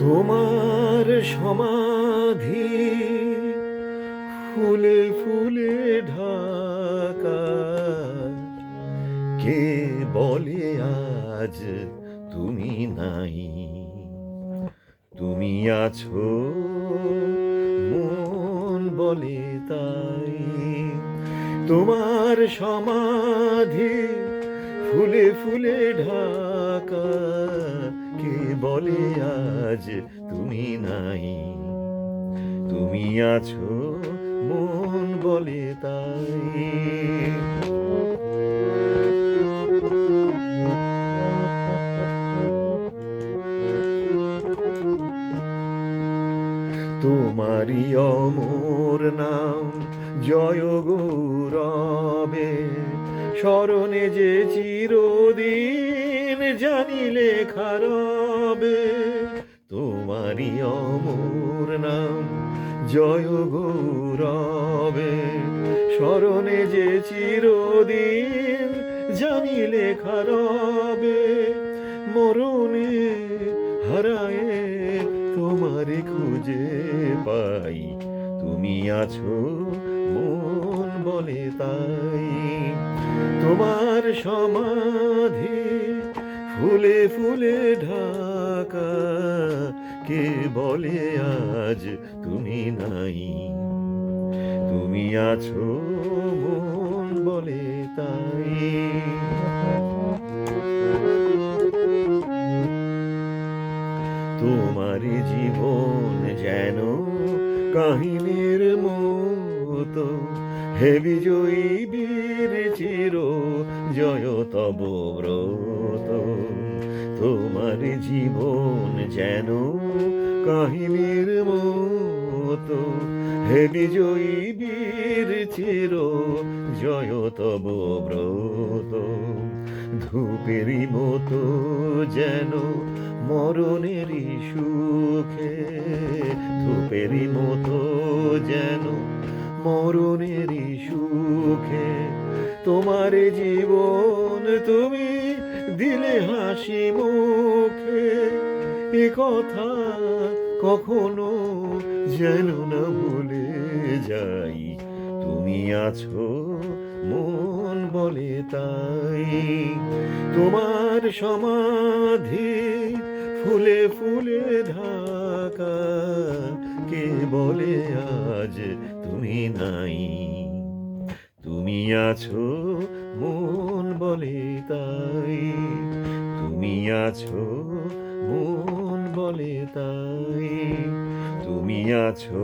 তোমার সমাধি ফুলে ফুলে ঢাকা, কে বলে আজ তুমি নাই? তুমি আছো মন বলে তাই। তোমার সমাধি ফুলে ফুলে ঢাকা, কে বলে আজ তুমি নাই? তুমি আছো মন বলে তাই। তোমারই অমর নাম জয় গৌরবে, স্মরণে যে চিরদিন জানিলে খারবে। তোমারই অমর নাম জয় গৌরবে, স্মরণে যে চিরদিন জানিলে খারবে। মরণে হারায়ে তোমারে খুঁজে পাই, তুমি আছো মন বলে তাই। তোমার সমাধি ফুলে ফুলে ঢাকা, কে বলে আজ তুমি নাই? তুমি আছো মন বলে তাই। তোমার জীবন যেন কাহিনীর মতো, হে বিজয়ী বীর চির জয় তব ব্রত। তোমার জীবন যেন কাহিনীর মতো, হে বিজয়ী বীর চির জয় তব ব্রত। ধূপেরই মতো যেন মরণেরই সুখে, ধূপেরই মতো যেন মরণেরই সুখে। তোমার জীবন তুমি দিলে হাসি মুখে, এ কথা কখনো যেন না ভুলে যাই। তুমি আছো মন বলে তাই। তোমার সমাধি ফুলে ফুলে ঢাকা, কে বলে আজ তুমি নাই? তুমি আছো মন বলে তাই। তুমি আছো মন বলে তাই। তুমি আছো